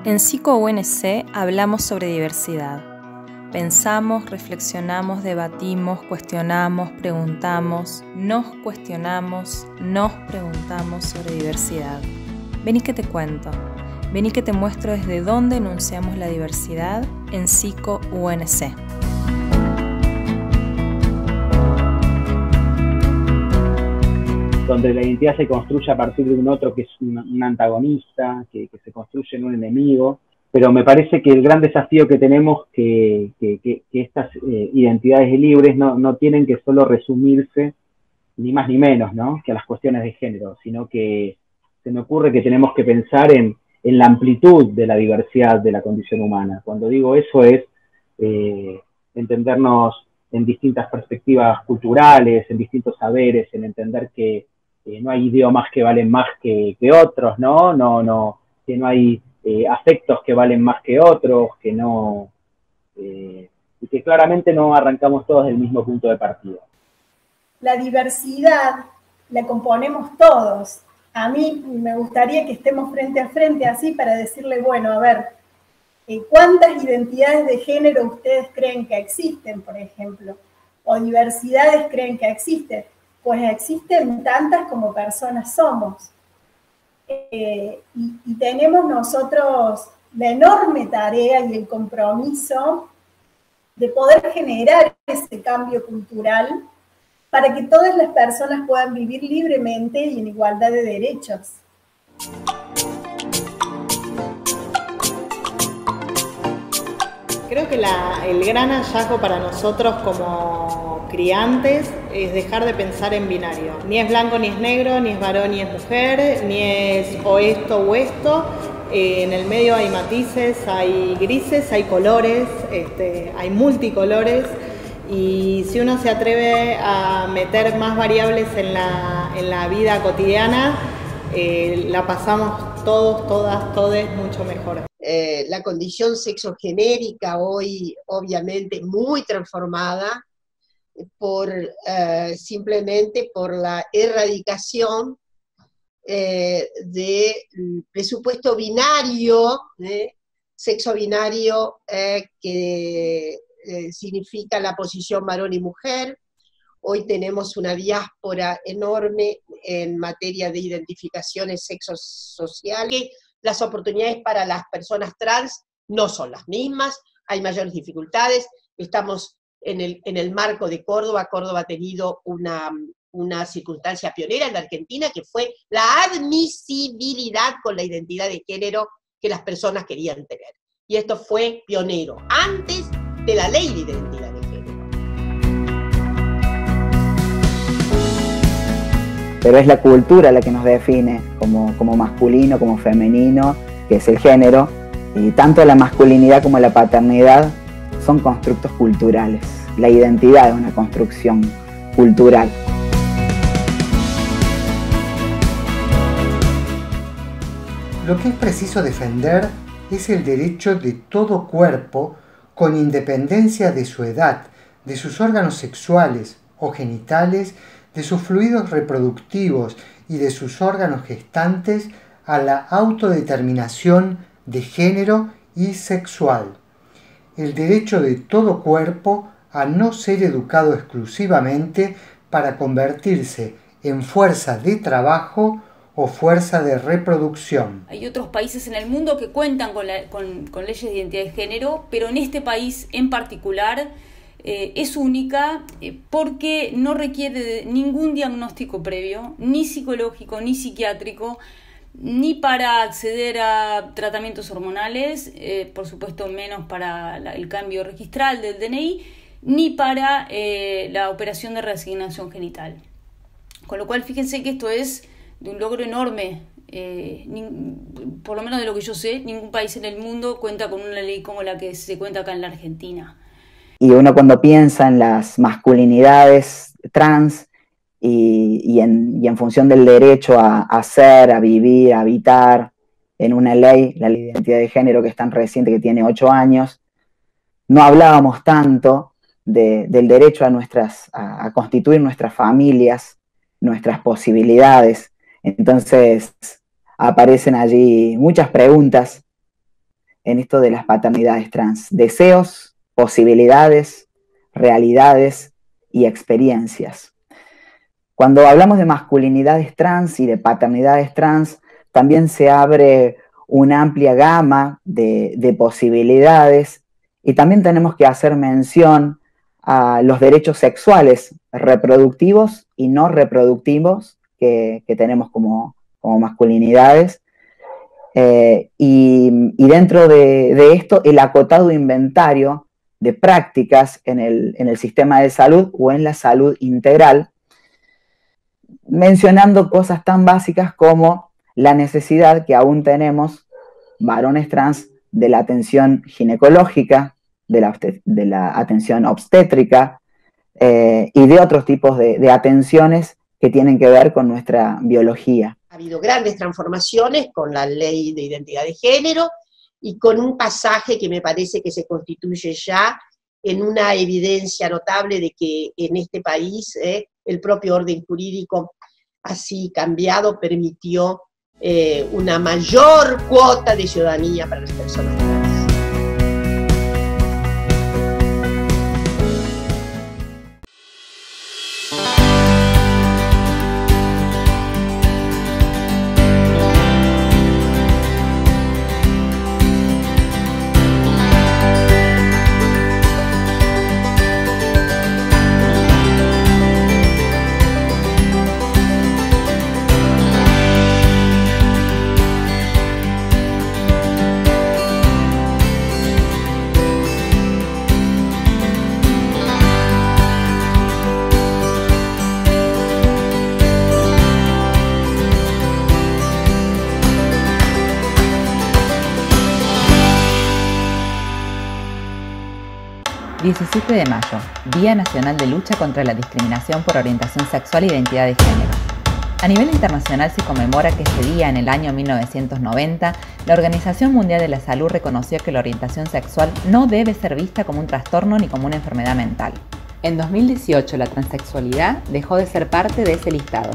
En Psico-UNC hablamos sobre diversidad. Pensamos, reflexionamos, debatimos, cuestionamos, preguntamos, nos cuestionamos, nos preguntamos sobre diversidad. Vení que te cuento, vení que te muestro desde dónde enunciamos la diversidad en Psico-UNC. Donde la identidad se construye a partir de un otro que es un antagonista, que se construye en un enemigo, pero me parece que el gran desafío que tenemos que estas identidades libres no tienen que solo resumirse, ni más ni menos, ¿no?, que a las cuestiones de género, sino que se me ocurre que tenemos que pensar en la amplitud de la diversidad de la condición humana. Cuando digo eso es entendernos en distintas perspectivas culturales, en distintos saberes, en entender que no hay idiomas que valen más que otros, ¿no? Que no hay afectos que valen más que otros, y que claramente no arrancamos todos del mismo punto de partida. La diversidad la componemos todos. A mí me gustaría que estemos frente a frente así para decirle, bueno, a ver, ¿cuántas identidades de género ustedes creen que existen, por ejemplo? ¿O diversidades creen que existen? Pues existen tantas como personas somos. Y tenemos nosotros la enorme tarea y el compromiso de poder generar ese cambio cultural para que todas las personas puedan vivir libremente y en igualdad de derechos. Creo que el gran hallazgo para nosotros como criantes es dejar de pensar en binario. Ni es blanco ni es negro, ni es varón ni es mujer, ni es o esto o esto. En el medio hay matices, hay grises, hay colores, hay multicolores. Y si uno se atreve a meter más variables en la vida cotidiana, la pasamos todos, todas, todes mucho mejor. La condición sexogenérica hoy obviamente muy transformada simplemente por la erradicación del presupuesto binario, sexo binario, que significa la posición varón y mujer. Hoy tenemos una diáspora enorme en materia de identificaciones sexosociales. Las oportunidades para las personas trans no son las mismas, hay mayores dificultades. Estamos en el marco de Córdoba. Córdoba ha tenido una circunstancia pionera en la Argentina, que fue la admisibilidad con la identidad de género que las personas querían tener. Y esto fue pionero, antes de la ley de identidad de género. Pero es la cultura la que nos define como masculino, como femenino, que es el género, y tanto la masculinidad como la paternidad son constructos culturales. La identidad es una construcción cultural. Lo que es preciso defender es el derecho de todo cuerpo, con independencia de su edad, de sus órganos sexuales o genitales, de sus fluidos reproductivos y de sus órganos gestantes, a la autodeterminación de género y sexual. El derecho de todo cuerpo a no ser educado exclusivamente para convertirse en fuerza de trabajo o fuerza de reproducción. Hay otros países en el mundo que cuentan con leyes de identidad de género, pero en este país en particular es única porque no requiere de ningún diagnóstico previo, ni psicológico, ni psiquiátrico, ni para acceder a tratamientos hormonales, por supuesto menos para el cambio registral del DNI, ni para la operación de reasignación genital. Con lo cual, fíjense que esto es de un logro enorme. Por lo menos de lo que yo sé, ningún país en el mundo cuenta con una ley como la que se cuenta acá en la Argentina. Y uno cuando piensa en las masculinidades trans y en función del derecho a ser, a vivir, a habitar en una ley, la ley de identidad de género que es tan reciente, que tiene 8 años, no hablábamos tanto del derecho a constituir nuestras familias, nuestras posibilidades. Entonces aparecen allí muchas preguntas en esto de las paternidades trans: deseos, posibilidades, realidades y experiencias. Cuando hablamos de masculinidades trans y de paternidades trans, también se abre una amplia gama de posibilidades, y también tenemos que hacer mención a los derechos sexuales, reproductivos y no reproductivos que tenemos como masculinidades. Y dentro de esto, el acotado inventario de prácticas en el sistema de salud o en la salud integral, mencionando cosas tan básicas como la necesidad que aún tenemos, varones trans, de la atención ginecológica, de la atención obstétrica y de otros tipos de atenciones que tienen que ver con nuestra biología. Ha habido grandes transformaciones con la ley de identidad de género y con un pasaje que me parece que se constituye ya en una evidencia notable de que en este país el propio orden jurídico así cambiado permitió una mayor cuota de ciudadanía para las personas trans. El 17 de mayo, Día Nacional de Lucha contra la Discriminación por Orientación Sexual e Identidad de Género. A nivel internacional se conmemora que ese día, en el año 1990, la Organización Mundial de la Salud reconoció que la orientación sexual no debe ser vista como un trastorno ni como una enfermedad mental. En 2018, la transexualidad dejó de ser parte de ese listado.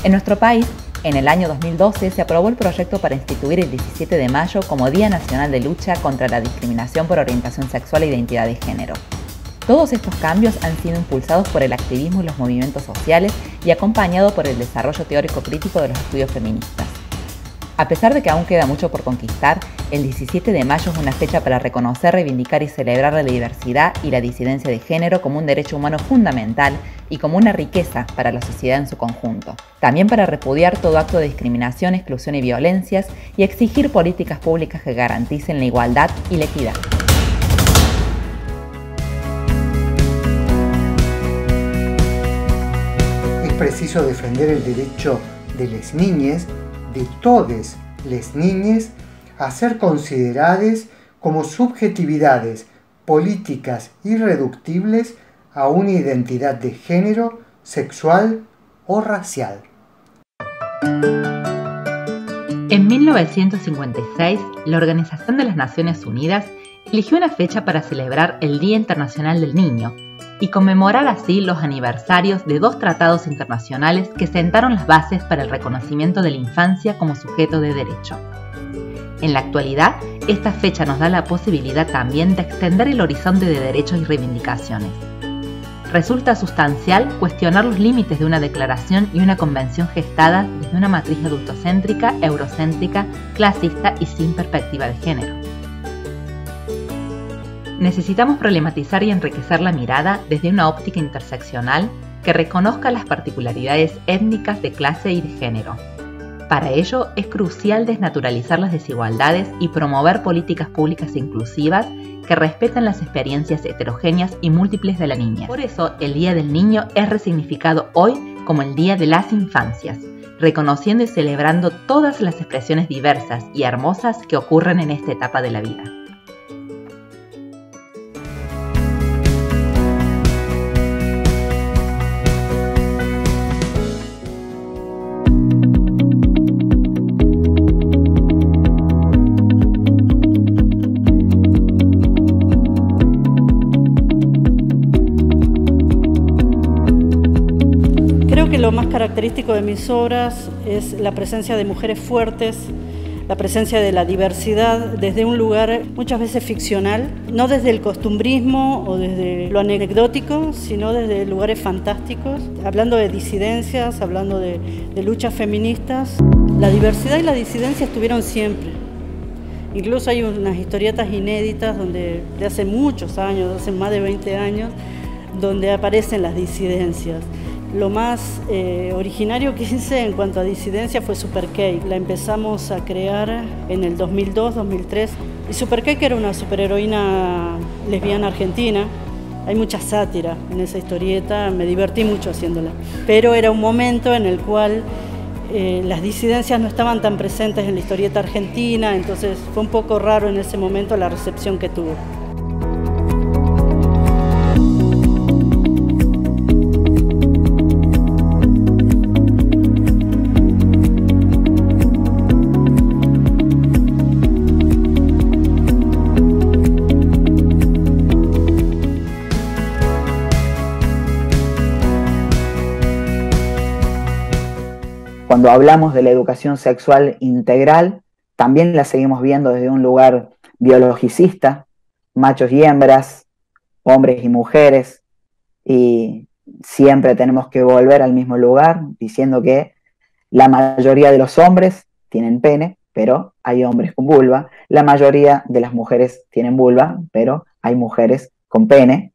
En nuestro país, en el año 2012 se aprobó el proyecto para instituir el 17 de mayo como Día Nacional de Lucha contra la Discriminación por Orientación Sexual e Identidad de Género. Todos estos cambios han sido impulsados por el activismo y los movimientos sociales y acompañado por el desarrollo teórico-crítico de los estudios feministas. A pesar de que aún queda mucho por conquistar, el 17 de mayo es una fecha para reconocer, reivindicar y celebrar la diversidad y la disidencia de género como un derecho humano fundamental y como una riqueza para la sociedad en su conjunto. También para repudiar todo acto de discriminación, exclusión y violencias y exigir políticas públicas que garanticen la igualdad y la equidad. Es preciso defender el derecho de las niñas, de todas las niñas, a ser consideradas como subjetividades políticas irreductibles a una identidad de género, sexual o racial. En 1956, la Organización de las Naciones Unidas eligió una fecha para celebrar el Día Internacional del Niño y conmemorar así los aniversarios de 2 tratados internacionales que sentaron las bases para el reconocimiento de la infancia como sujeto de derecho. En la actualidad, esta fecha nos da la posibilidad también de extender el horizonte de derechos y reivindicaciones. Resulta sustancial cuestionar los límites de una declaración y una convención gestada desde una matriz adultocéntrica, eurocéntrica, clasista y sin perspectiva de género. Necesitamos problematizar y enriquecer la mirada desde una óptica interseccional que reconozca las particularidades étnicas, de clase y de género. Para ello, es crucial desnaturalizar las desigualdades y promover políticas públicas inclusivas que respeten las experiencias heterogéneas y múltiples de la niña. Por eso, el Día del Niño es resignificado hoy como el Día de las Infancias, reconociendo y celebrando todas las expresiones diversas y hermosas que ocurren en esta etapa de la vida. Lo más característico de mis obras es la presencia de mujeres fuertes la presencia de la diversidad desde un lugar muchas veces ficcional, no desde el costumbrismo o desde lo anecdótico, sino desde lugares fantásticos, hablando de disidencias, hablando de luchas feministas. La diversidad y la disidencia estuvieron siempre. Incluso hay unas historietas inéditas de hace muchos años, hace más de 20 años, donde aparecen las disidencias. Lo más originario que hice en cuanto a disidencia fue Supercake. La empezamos a crear en el 2002-2003. Y Supercake era una superheroína lesbiana argentina. Hay mucha sátira en esa historieta, me divertí mucho haciéndola. Pero era un momento en el cual las disidencias no estaban tan presentes en la historieta argentina, entonces fue un poco raro en ese momento la recepción que tuvo. Cuando hablamos de la educación sexual integral, también la seguimos viendo desde un lugar biologicista, machos y hembras, hombres y mujeres, y siempre tenemos que volver al mismo lugar, diciendo que la mayoría de los hombres tienen pene, pero hay hombres con vulva, la mayoría de las mujeres tienen vulva, pero hay mujeres con pene,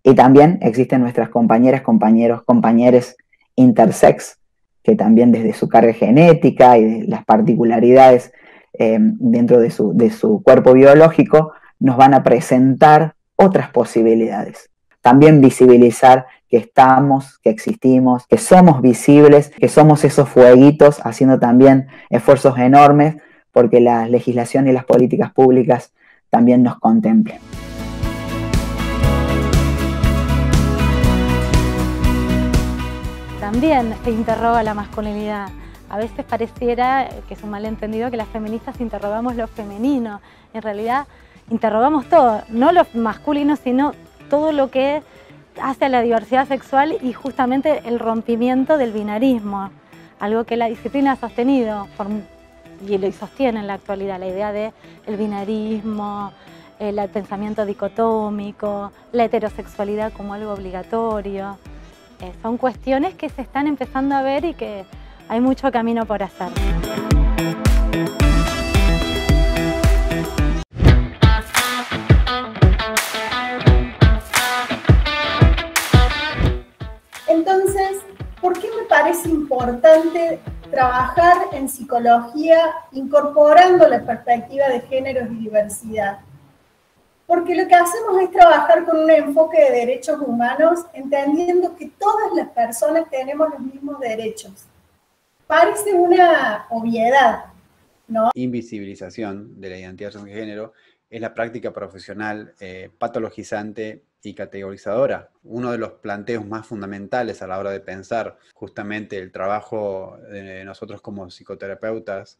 y también existen nuestras compañeras, compañeros, compañeres intersex, que también desde su carga genética y de las particularidades dentro de su cuerpo biológico nos van a presentar otras posibilidades. También visibilizar que estamos, que existimos, que somos visibles, que somos esos fueguitos, haciendo también esfuerzos enormes porque la legislación y las políticas públicas también nos contemplen. También se interroga la masculinidad. A veces pareciera que es un malentendido que las feministas interrogamos lo femenino. En realidad interrogamos todo, no lo masculino, sino todo lo que hace a la diversidad sexual y justamente el rompimiento del binarismo. Algo que la disciplina ha sostenido y lo sostiene en la actualidad, la idea del binarismo, el pensamiento dicotómico, la heterosexualidad como algo obligatorio. Son cuestiones que se están empezando a ver y que hay mucho camino por hacer. Entonces, ¿por qué me parece importante trabajar en psicología incorporando la perspectiva de géneros y diversidad? Porque lo que hacemos es trabajar con un enfoque de derechos humanos, entendiendo que todas las personas tenemos los mismos derechos. Parece una obviedad, ¿no? Invisibilización de la identidad de género es la práctica profesional patologizante y categorizadora. Uno de los planteos más fundamentales a la hora de pensar justamente el trabajo de nosotros como psicoterapeutas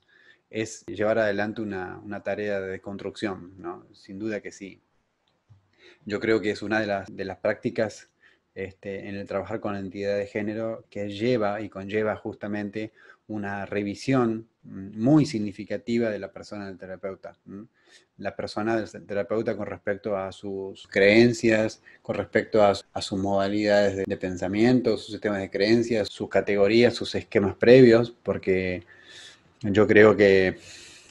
es llevar adelante una tarea de deconstrucción, ¿no? Sin duda que sí. Yo creo que es una de las prácticas en el trabajar con la identidad de género que lleva y conlleva justamente una revisión muy significativa de la persona del terapeuta. La persona del terapeuta con respecto a sus creencias, con respecto a sus modalidades de pensamiento, sus sistemas de creencias, sus categorías, sus esquemas previos, porque yo creo que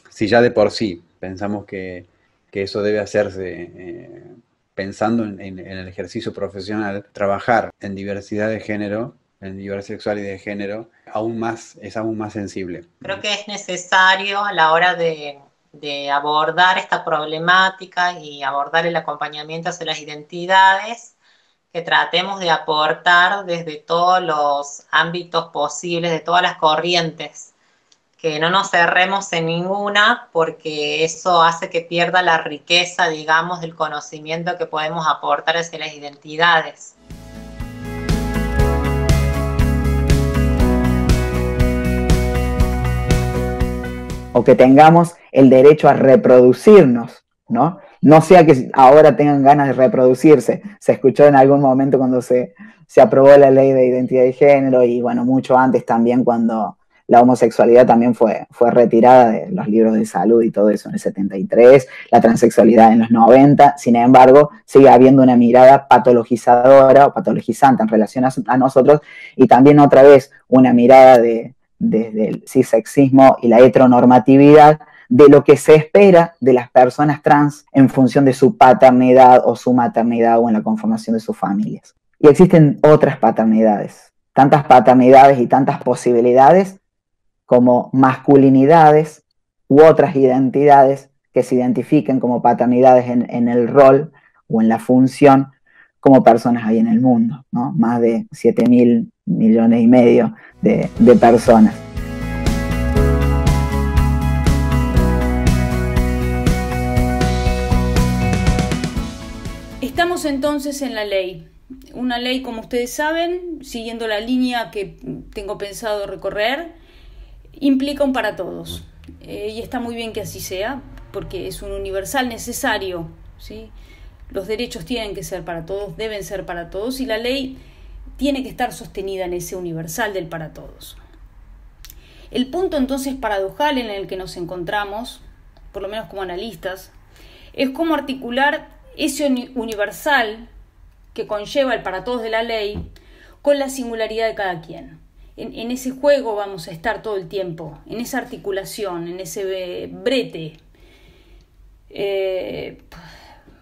si ya de por sí pensamos que eso debe hacerse pensando en el ejercicio profesional, trabajar en diversidad de género, en diversidad sexual y de género, es aún más sensible. Creo que es necesario a la hora de abordar esta problemática y abordar el acompañamiento hacia las identidades, que tratemos de aportar desde todos los ámbitos posibles, de todas las corrientes, que no nos cerremos en ninguna, porque eso hace que pierda la riqueza, digamos, del conocimiento que podemos aportar hacia las identidades. O que tengamos el derecho a reproducirnos, ¿no? No sea que ahora tengan ganas de reproducirse. Se escuchó en algún momento cuando se aprobó la ley de identidad de género y, bueno, mucho antes también cuando la homosexualidad también fue retirada de los libros de salud y todo eso en el 73, la transexualidad en los 90, sin embargo, sigue habiendo una mirada patologizadora o patologizante en relación a nosotros, y también otra vez una mirada desde el cissexismo y la heteronormatividad de lo que se espera de las personas trans en función de su paternidad o su maternidad o en la conformación de sus familias. Y existen otras paternidades, tantas paternidades y tantas posibilidades como masculinidades u otras identidades que se identifiquen como paternidades en el rol o en la función como personas hay en el mundo, ¿no? Más de 7.000 millones y medio de personas. Estamos entonces en la ley. Una ley, como ustedes saben, siguiendo la línea que tengo pensado recorrer, implica un para todos. Y está muy bien que así sea, porque es un universal necesario, ¿sí? Los derechos tienen que ser para todos, deben ser para todos, y la ley tiene que estar sostenida en ese universal del para todos. El punto entonces paradojal en el que nos encontramos, por lo menos como analistas, es cómo articular ese universal que conlleva el para todos de la ley con la singularidad de cada quien. En ese juego vamos a estar todo el tiempo, en esa articulación, en ese brete.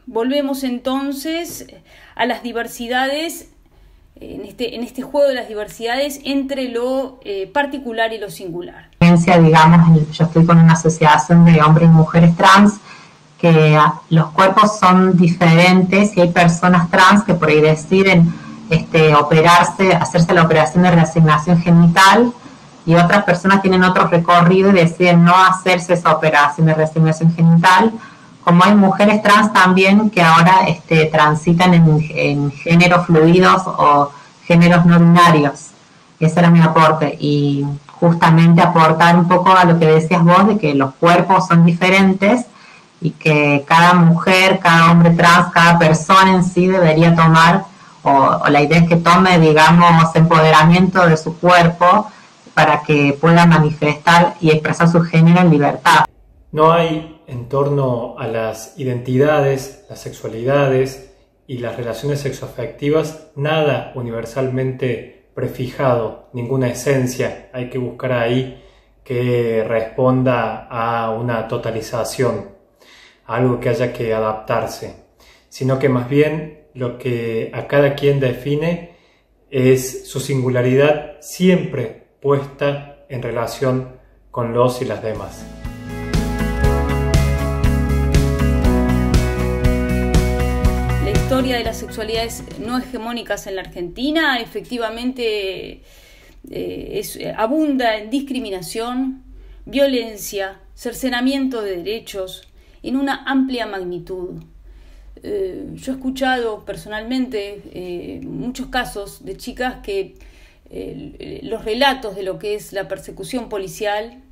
Volvemos entonces a las diversidades, en este juego de las diversidades entre lo particular y lo singular. Digamos, yo estoy con una asociación de hombres y mujeres trans, que los cuerpos son diferentes y hay personas trans que por ahí deciden hacerse la operación de reasignación genital, y otras personas tienen otro recorrido y deciden no hacerse esa operación de reasignación genital, como hay mujeres trans también que ahora transitan en géneros fluidos o géneros no binarios. Ese era mi aporte, y justamente aportar un poco a lo que decías vos, de que los cuerpos son diferentes y que cada mujer, cada hombre trans, cada persona en sí debería tomar, o la idea es que tome, digamos, empoderamiento de su cuerpo para que pueda manifestar y expresar su género en libertad. No hay en torno a las identidades, las sexualidades y las relaciones sexoafectivas nada universalmente prefijado, ninguna esencia. Hay que buscar ahí que responda a una totalización, algo que haya que adaptarse, sino que más bien lo que a cada quien define es su singularidad siempre puesta en relación con los y las demás. La historia de las sexualidades no hegemónicas en la Argentina efectivamente abunda en discriminación, violencia, cercenamiento de derechos en una amplia magnitud. Yo he escuchado personalmente muchos casos de chicas que los relatos de lo que es la persecución policial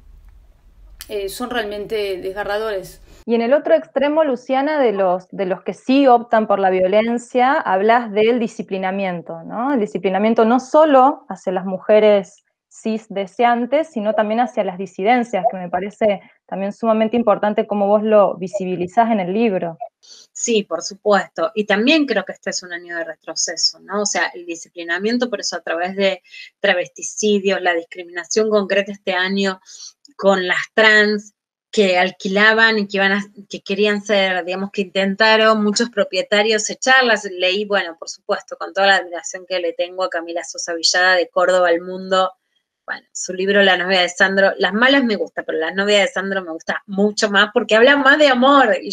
son realmente desgarradores. Y en el otro extremo, Luciana, de los que sí optan por la violencia, hablas del disciplinamiento, ¿no? El disciplinamiento no solo hacia las mujeres cis deseantes, sino también hacia las disidencias, que me parece también sumamente importante cómo vos lo visibilizás en el libro. Sí, por supuesto. Y también creo que este es un año de retroceso, ¿no? O sea, el disciplinamiento, por eso a través de travesticidios, la discriminación concreta este año con las trans que alquilaban y que querían ser, digamos, que intentaron muchos propietarios echarlas. Leí, bueno, por supuesto, con toda la admiración que le tengo a Camila Sosa Villada de Córdoba al Mundo. Bueno, su libro La novia de Sandro, Las malas me gusta, pero La novia de Sandro me gusta mucho más porque habla más de amor y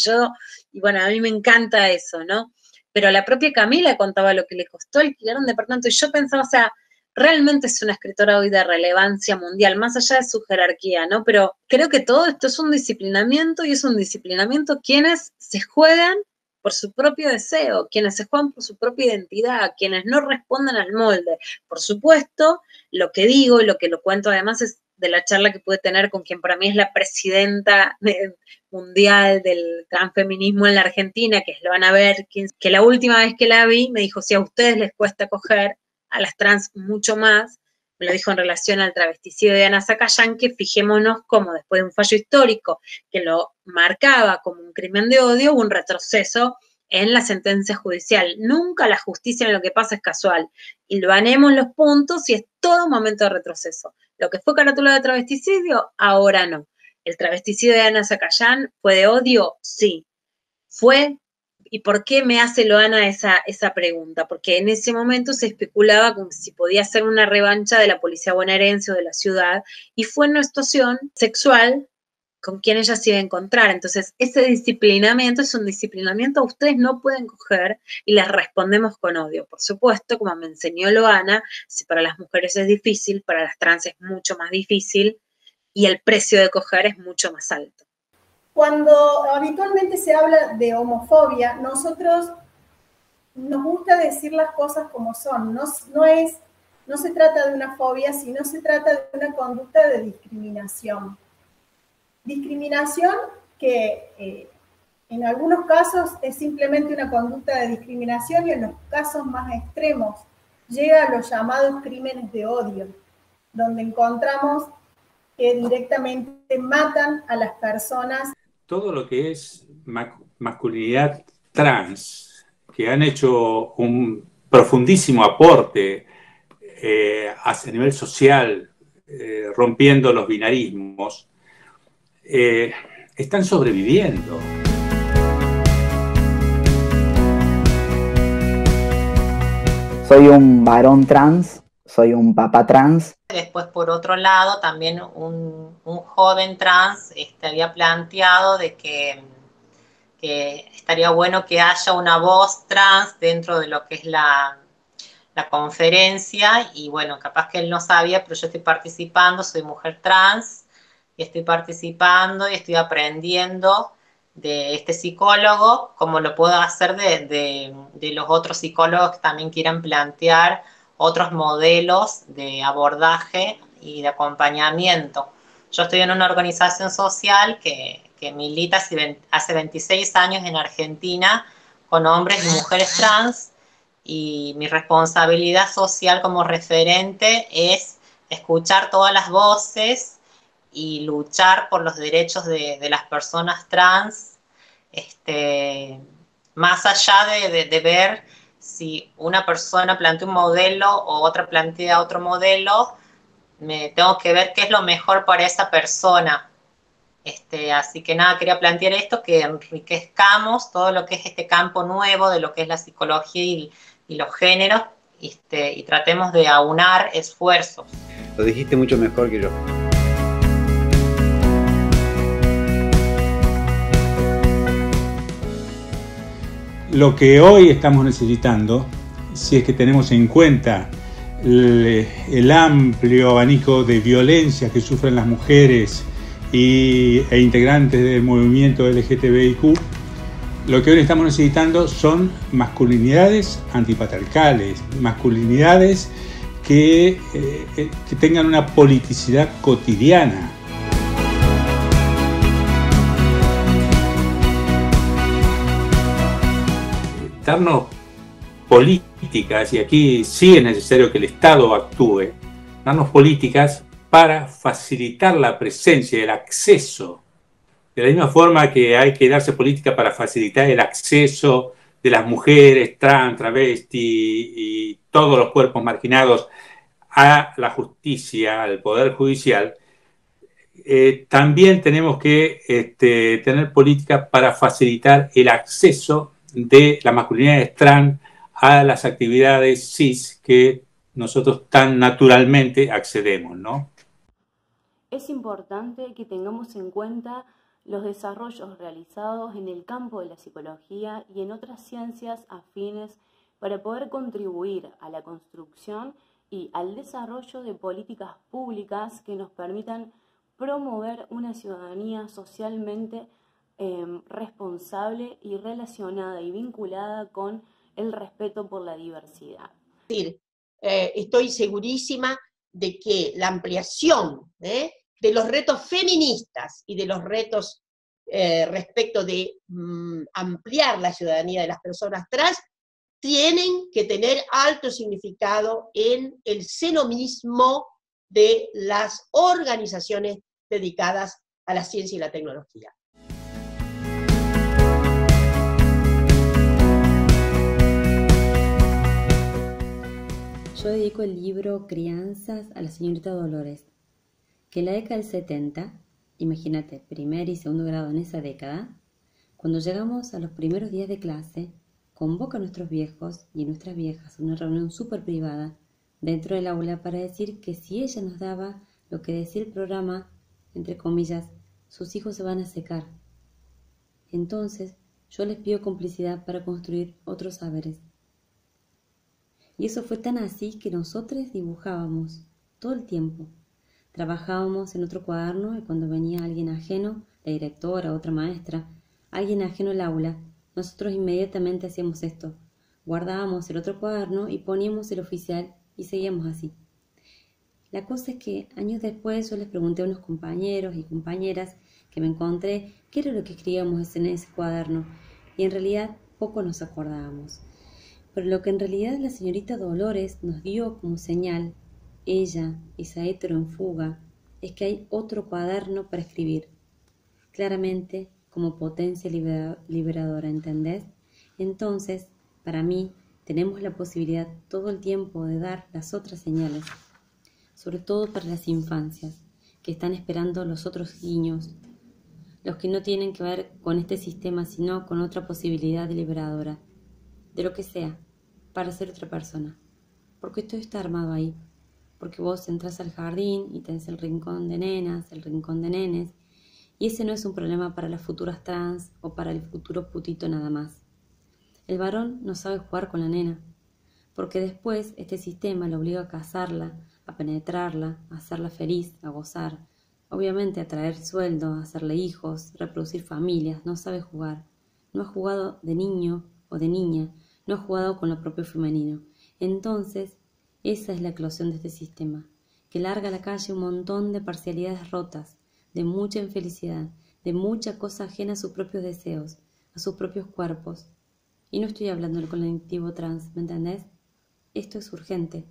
bueno, a mí me encanta eso, ¿no? Pero la propia Camila contaba lo que le costó alquilar un departamento y yo pensaba, o sea, realmente es una escritora hoy de relevancia mundial, más allá de su jerarquía, ¿no? Pero creo que todo esto es un disciplinamiento y es un disciplinamiento quienes se juegan por su propio deseo, quienes se juegan por su propia identidad, quienes no responden al molde. Por supuesto, lo que digo y lo que lo cuento además es de la charla que pude tener con quien para mí es la presidenta mundial del transfeminismo en la Argentina, que es Loana Berkins, que la última vez que la vi me dijo, si a ustedes les cuesta coger, a las trans mucho más, me lo dijo en relación al travesticidio de Ana Zacayán, que fijémonos cómo después de un fallo histórico que lo marcaba como un crimen de odio, hubo un retroceso en la sentencia judicial. Nunca la justicia en lo que pasa es casual. Y lo vanemos los puntos y es todo un momento de retroceso. Lo que fue carátula de travesticidio, ahora no. ¿El travesticidio de Ana Zacayán fue de odio? Sí. ¿Fue? ¿Y por qué me hace Loana esa pregunta? Porque en ese momento se especulaba como si podía ser una revancha de la policía bonaerense o de la ciudad, y fue en una situación sexual con quien ella se iba a encontrar. Entonces, ese disciplinamiento es un disciplinamiento que ustedes no pueden coger y les respondemos con odio. Por supuesto, como me enseñó Loana, si para las mujeres es difícil, para las trans es mucho más difícil y el precio de coger es mucho más alto. Cuando habitualmente se habla de homofobia, nosotros nos gusta decir las cosas como son. No se trata de una fobia, sino se trata de una conducta de discriminación. Discriminación que en algunos casos es simplemente una conducta de discriminación y en los casos más extremos llega a los llamados crímenes de odio, donde encontramos que directamente matan a las personas. Todo lo que es masculinidad trans, que han hecho un profundísimo aporte a nivel social, rompiendo los binarismos, están sobreviviendo. Soy un varón trans, soy un papá trans. Después, por otro lado, también un joven trans había planteado de que estaría bueno que haya una voz trans dentro de lo que es la conferencia, y bueno, capaz que él no sabía, pero yo estoy participando, soy mujer trans, y estoy participando y estoy aprendiendo de este psicólogo, como lo puedo hacer de los otros psicólogos que también quieran plantear otros modelos de abordaje y de acompañamiento. Yo estoy en una organización social que milita hace 26 años en Argentina con hombres y mujeres trans, y mi responsabilidad social como referente es escuchar todas las voces y luchar por los derechos de las personas trans, más allá de ver si una persona plantea un modelo o otra plantea otro modelo, me tengo que ver qué es lo mejor para esa persona. Así que nada, quería plantear esto, que enriquezcamos todo lo que es este campo nuevo de lo que es la psicología y los géneros, y tratemos de aunar esfuerzos. Lo dijiste mucho mejor que yo. Lo que hoy estamos necesitando, si es que tenemos en cuenta el amplio abanico de violencia que sufren las mujeres e integrantes del movimiento LGTBIQ, lo que hoy estamos necesitando son masculinidades antipatriarcales, masculinidades que tengan una politicidad cotidiana. Darnos políticas, y aquí sí es necesario que el Estado actúe, darnos políticas para facilitar la presencia, el acceso, de la misma forma que hay que darse política para facilitar el acceso de las mujeres, trans, travesti y todos los cuerpos marginados a la justicia, al poder judicial. También tenemos que tener políticas para facilitar el acceso de las masculinidades trans a las actividades cis que nosotros tan naturalmente accedemos, ¿no? Es importante que tengamos en cuenta los desarrollos realizados en el campo de la psicología y en otras ciencias afines para poder contribuir a la construcción y al desarrollo de políticas públicas que nos permitan promover una ciudadanía socialmente responsable y relacionada y vinculada con el respeto por la diversidad. Estoy segurísima de que la ampliación de los retos feministas y de los retos respecto de ampliar la ciudadanía de las personas trans tienen que tener alto significado en el seno mismo de las organizaciones dedicadas a la ciencia y la tecnología. Yo dedico el libro Crianzas a la señorita Dolores, que en la década del 70, imagínate, primer y segundo grado en esa década, cuando llegamos a los primeros días de clase, convoca a nuestros viejos y nuestras viejas a una reunión súper privada dentro del aula para decir que si ella nos daba lo que decía el programa, entre comillas, sus hijos se van a secar. Entonces, yo les pido complicidad para construir otros saberes. Y eso fue tan así que nosotros dibujábamos todo el tiempo. Trabajábamos en otro cuaderno y cuando venía alguien ajeno, la directora, otra maestra, alguien ajeno al aula, nosotros inmediatamente hacíamos esto. Guardábamos el otro cuaderno y poníamos el oficial y seguíamos así. La cosa es que años después yo les pregunté a unos compañeros y compañeras que me encontré qué era lo que escribíamos en ese cuaderno y en realidad poco nos acordábamos. Pero lo que en realidad la señorita Dolores nos dio como señal, ella, esa hétero en fuga, es que hay otro cuaderno para escribir. Claramente, como potencia liberadora, ¿entendés? Entonces, para mí, tenemos la posibilidad todo el tiempo de dar las otras señales, sobre todo para las infancias, que están esperando los otros guiños, los que no tienen que ver con este sistema, sino con otra posibilidad liberadora, de lo que sea, para ser otra persona. Porque todo está armado ahí. Porque vos entras al jardín y tenés el rincón de nenas, el rincón de nenes, y ese no es un problema para las futuras trans o para el futuro putito nada más. El varón no sabe jugar con la nena, porque después este sistema lo obliga a casarla, a penetrarla, a hacerla feliz, a gozar, obviamente a traer sueldo, a hacerle hijos, reproducir familias. No sabe jugar, no ha jugado de niño o de niña, no ha jugado con lo propio femenino. Entonces, esa es la eclosión de este sistema, que larga a la calle un montón de parcialidades rotas, de mucha infelicidad, de mucha cosa ajena a sus propios deseos, a sus propios cuerpos. Y no estoy hablando del colectivo trans, ¿me entendés? Esto es urgente,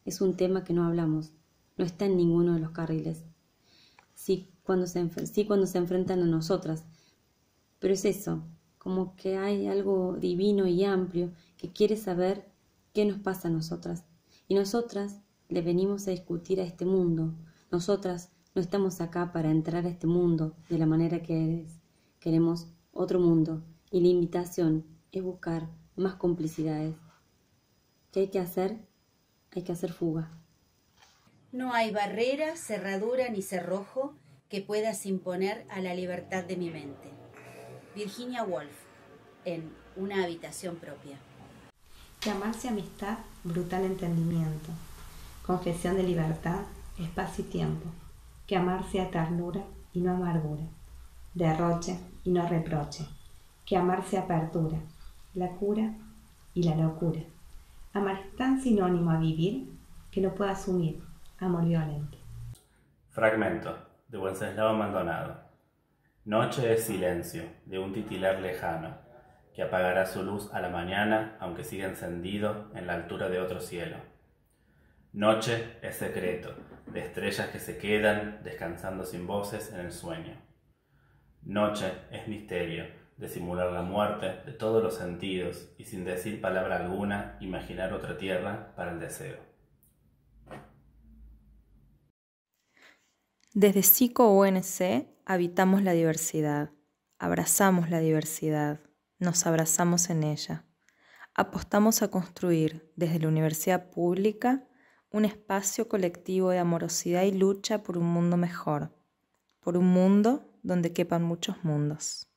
es un tema que no hablamos, no está en ninguno de los carriles. Sí, cuando se enfrentan a nosotras, pero es eso, como que hay algo divino y amplio que quiere saber qué nos pasa a nosotras. Y nosotras le venimos a discutir a este mundo. Nosotras no estamos acá para entrar a este mundo de la manera que es. Queremos otro mundo. Y la invitación es buscar más complicidades. ¿Qué hay que hacer? Hay que hacer fuga. No hay barrera, cerradura ni cerrojo que puedas imponer a la libertad de mi mente. Virginia Woolf, en Una habitación propia. Que amarse amistad, brutal entendimiento. Confesión de libertad, espacio y tiempo. Que amarse a ternura y no amargura. Derroche y no reproche. Que amarse apertura, la cura y la locura. Amar es tan sinónimo a vivir que lo puede asumir, amor violento. Fragmento, de Wenceslao Maldonado. Noche es silencio, de un titilar lejano, que apagará su luz a la mañana, aunque siga encendido en la altura de otro cielo. Noche es secreto, de estrellas que se quedan descansando sin voces en el sueño. Noche es misterio, de simular la muerte de todos los sentidos y sin decir palabra alguna, imaginar otra tierra para el deseo. Desde Psico-UNC habitamos la diversidad, abrazamos la diversidad, nos abrazamos en ella. Apostamos a construir desde la universidad pública un espacio colectivo de amorosidad y lucha por un mundo mejor, por un mundo donde quepan muchos mundos.